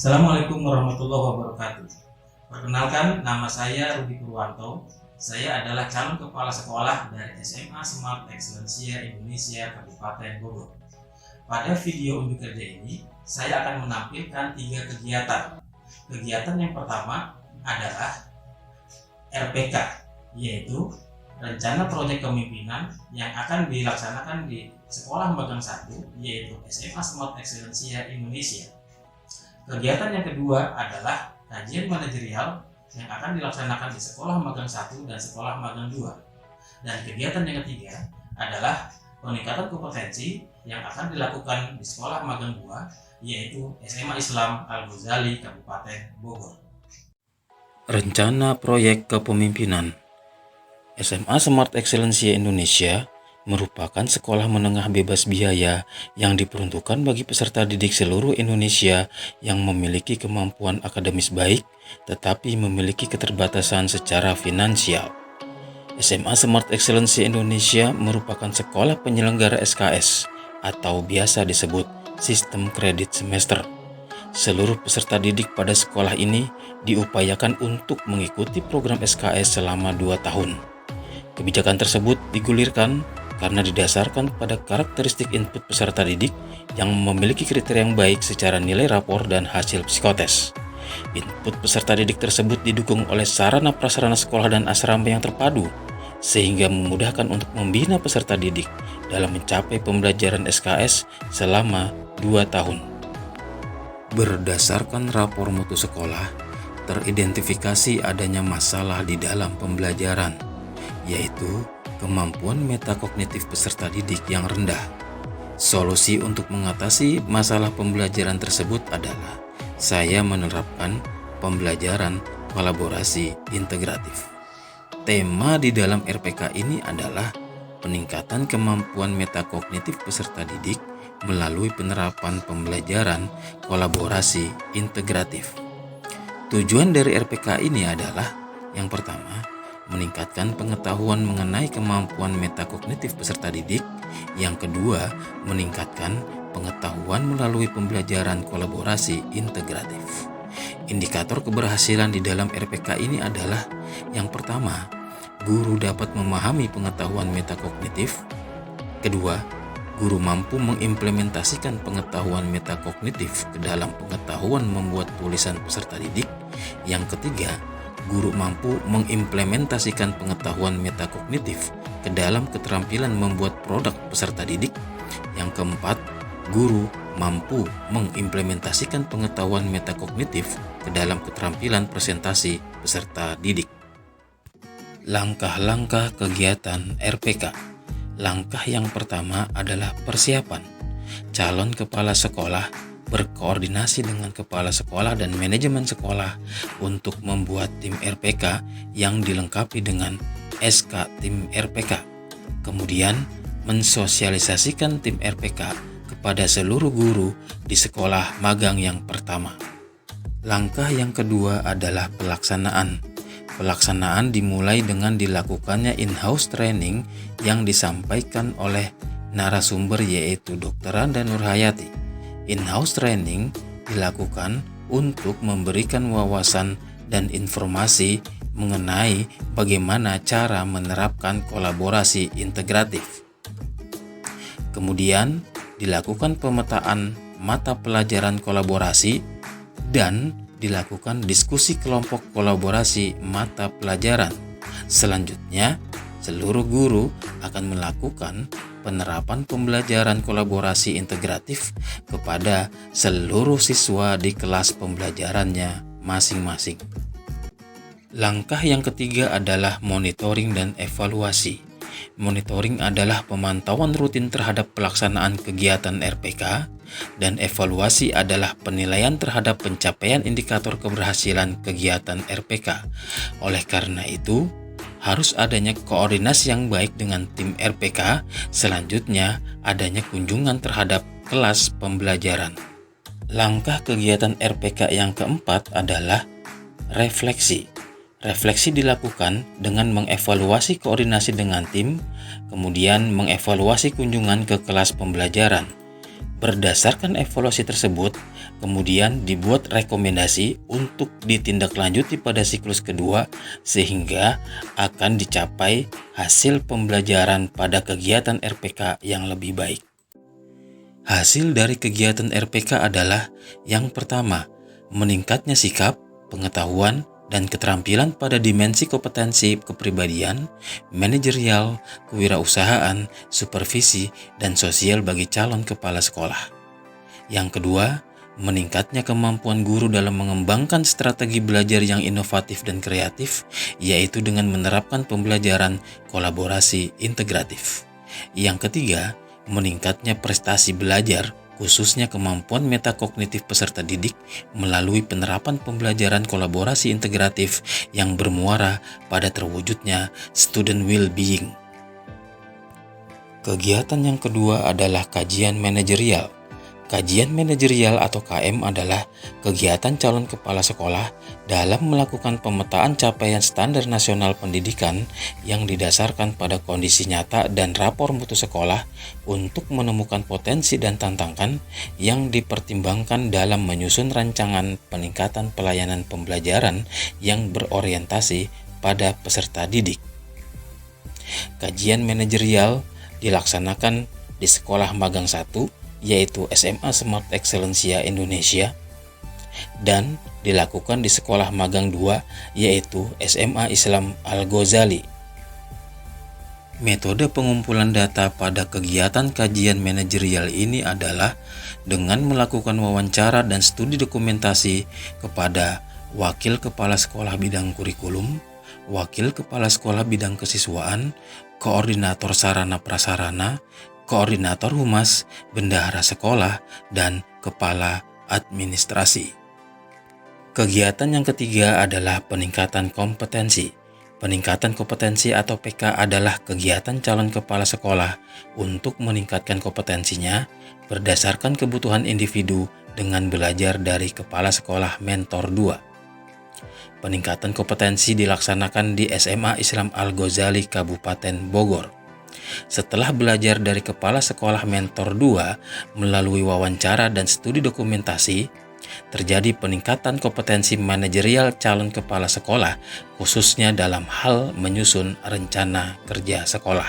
Assalamualaikum warahmatullahi wabarakatuh. Perkenalkan, nama saya Rudi Purwanto. Saya adalah calon kepala sekolah dari SMA Smart Excellencia Indonesia Kabupaten Bogor. Pada video unjuk kerja ini, saya akan menampilkan 3 kegiatan. Kegiatan yang pertama adalah RPK, yaitu rencana proyek kepemimpinan yang akan dilaksanakan di Sekolah Magang 1, yaitu SMA Smart Excellencia Indonesia. Kegiatan yang kedua adalah kajian manajerial yang akan dilaksanakan di Sekolah Magang 1 dan Sekolah Magang 2. Dan kegiatan yang ketiga adalah peningkatan kompetensi yang akan dilakukan di Sekolah Magang 2, yaitu SMA Islam Al-Ghazali Kabupaten Bogor. Rencana proyek kepemimpinan. SMA Smart Excellencia Indonesia merupakan sekolah menengah bebas biaya yang diperuntukkan bagi peserta didik seluruh Indonesia yang memiliki kemampuan akademis baik tetapi memiliki keterbatasan secara finansial. SMA Smart Excellencia Indonesia merupakan sekolah penyelenggara SKS atau biasa disebut sistem kredit semester. Seluruh peserta didik pada sekolah ini diupayakan untuk mengikuti program SKS selama 2 tahun. Kebijakan tersebut digulirkan karena didasarkan pada karakteristik input peserta didik yang memiliki kriteria yang baik secara nilai rapor dan hasil psikotes. Input peserta didik tersebut didukung oleh sarana prasarana sekolah dan asrama yang terpadu, sehingga memudahkan untuk membina peserta didik dalam mencapai pembelajaran SKS selama 2 tahun. Berdasarkan rapor mutu sekolah, teridentifikasi adanya masalah di dalam pembelajaran, yaitu kemampuan metakognitif peserta didik yang rendah. Solusi untuk mengatasi masalah pembelajaran tersebut adalah saya menerapkan pembelajaran kolaborasi integratif. Tema di dalam RPK ini adalah peningkatan kemampuan metakognitif peserta didik melalui penerapan pembelajaran kolaborasi integratif. Tujuan dari RPK ini adalah yang pertama, meningkatkan pengetahuan mengenai kemampuan metakognitif peserta didik. Yang kedua, meningkatkan pengetahuan melalui pembelajaran kolaborasi integratif. Indikator keberhasilan di dalam RPK ini adalah yang pertama, guru dapat memahami pengetahuan metakognitif. Kedua, guru mampu mengimplementasikan pengetahuan metakognitif ke dalam pengetahuan membuat tulisan peserta didik. Yang ketiga, guru mampu mengimplementasikan pengetahuan metakognitif ke dalam keterampilan membuat produk peserta didik. Yang keempat, guru mampu mengimplementasikan pengetahuan metakognitif ke dalam keterampilan presentasi peserta didik. Langkah-langkah kegiatan RPK. Langkah yang pertama adalah persiapan. Calon kepala sekolah berkoordinasi dengan kepala sekolah dan manajemen sekolah untuk membuat tim RPK yang dilengkapi dengan SK tim RPK. Kemudian mensosialisasikan tim RPK kepada seluruh guru di sekolah magang yang pertama. Langkah yang kedua adalah pelaksanaan. Pelaksanaan dimulai dengan dilakukannya in-house training yang disampaikan oleh narasumber yaitu Dr. Randa Nurhayati. In-house training dilakukan untuk memberikan wawasan dan informasi mengenai bagaimana cara menerapkan kolaborasi integratif. Kemudian dilakukan pemetaan mata pelajaran kolaborasi dan dilakukan diskusi kelompok kolaborasi mata pelajaran. Selanjutnya, seluruh guru akan melakukan penerapan pembelajaran kolaborasi integratif kepada seluruh siswa di kelas pembelajarannya masing-masing. Langkah yang ketiga adalah monitoring dan evaluasi. Monitoring adalah pemantauan rutin terhadap pelaksanaan kegiatan RPK, dan evaluasi adalah penilaian terhadap pencapaian indikator keberhasilan kegiatan RPK. Oleh karena itu, harus adanya koordinasi yang baik dengan tim RPK, selanjutnya adanya kunjungan terhadap kelas pembelajaran. Langkah kegiatan RPK yang keempat adalah refleksi. Refleksi dilakukan dengan mengevaluasi koordinasi dengan tim, kemudian mengevaluasi kunjungan ke kelas pembelajaran. Berdasarkan evaluasi tersebut, kemudian dibuat rekomendasi untuk ditindaklanjuti pada siklus kedua sehingga akan dicapai hasil pembelajaran pada kegiatan RPK yang lebih baik. Hasil dari kegiatan RPK adalah yang pertama, meningkatnya sikap, pengetahuan, dan keterampilan pada dimensi kompetensi kepribadian, manajerial, kewirausahaan, supervisi, dan sosial bagi calon kepala sekolah. Yang kedua, meningkatnya kemampuan guru dalam mengembangkan strategi belajar yang inovatif dan kreatif, yaitu dengan menerapkan pembelajaran kolaborasi integratif. Yang ketiga, meningkatnya prestasi belajar, khususnya kemampuan metakognitif peserta didik melalui penerapan pembelajaran kolaborasi integratif yang bermuara pada terwujudnya student well-being. Kegiatan yang kedua adalah kajian manajerial. Kajian manajerial atau KM adalah kegiatan calon kepala sekolah dalam melakukan pemetaan capaian standar nasional pendidikan yang didasarkan pada kondisi nyata dan rapor mutu sekolah untuk menemukan potensi dan tantangan yang dipertimbangkan dalam menyusun rancangan peningkatan pelayanan pembelajaran yang berorientasi pada peserta didik. Kajian manajerial dilaksanakan di Sekolah Magang 1, yaitu SMA Smart Excellencia Indonesia, dan dilakukan di Sekolah Magang 2, yaitu SMA Islam Al-Ghazali. Metode pengumpulan data pada kegiatan kajian manajerial ini adalah dengan melakukan wawancara dan studi dokumentasi kepada wakil kepala sekolah bidang kurikulum, wakil kepala sekolah bidang kesiswaan, koordinator sarana prasarana, koordinator humas, bendahara sekolah, dan kepala administrasi. Kegiatan yang ketiga adalah peningkatan kompetensi. Peningkatan kompetensi atau PK adalah kegiatan calon kepala sekolah untuk meningkatkan kompetensinya berdasarkan kebutuhan individu dengan belajar dari kepala sekolah mentor 2. Peningkatan kompetensi dilaksanakan di SMA Islam Al-Ghazali Kabupaten Bogor. Setelah belajar dari kepala sekolah mentor 2 melalui wawancara dan studi dokumentasi, terjadi peningkatan kompetensi manajerial calon kepala sekolah khususnya dalam hal menyusun rencana kerja sekolah.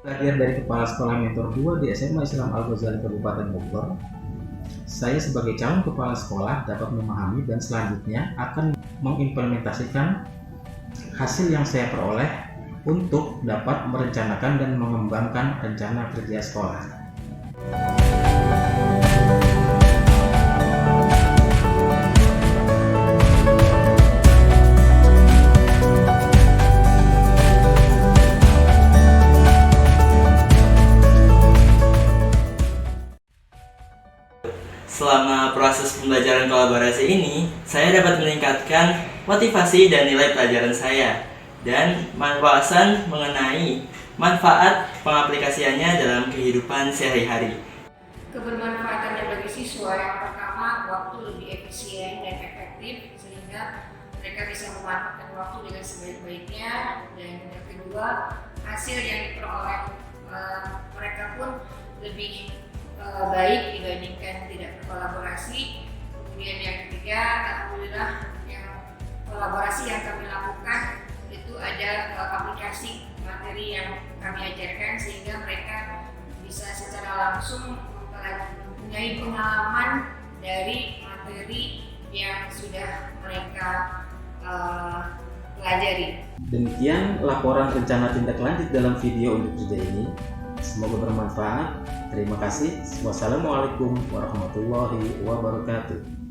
Belajar dari kepala sekolah mentor 2 di SMA Islam Al-Ghazali Kabupaten Bogor, saya sebagai calon kepala sekolah dapat memahami dan selanjutnya akan mengimplementasikan hasil yang saya peroleh untuk dapat merencanakan dan mengembangkan rencana kerja sekolah. Selama proses pembelajaran kolaborasi ini, saya dapat meningkatkan motivasi dan nilai pelajaran saya, dan wawasan mengenai manfaat pengaplikasiannya dalam kehidupan sehari-hari. Kebermanfaatannya bagi siswa yang pertama, waktu lebih efisien dan efektif sehingga mereka bisa memanfaatkan waktu dengan sebaik-baiknya, dan yang kedua, hasil yang diperoleh mereka pun lebih baik dibandingkan tidak berkolaborasi. Kemudian yang ketiga, alhamdulillah yang kolaborasi yang kami lakukan itu ada aplikasi materi yang kami ajarkan sehingga mereka bisa secara langsung mempunyai pengalaman dari materi yang sudah mereka pelajari. Demikian laporan rencana tindak lanjut dalam video unit kerja ini. Semoga bermanfaat. Terima kasih. Wassalamualaikum warahmatullahi wabarakatuh.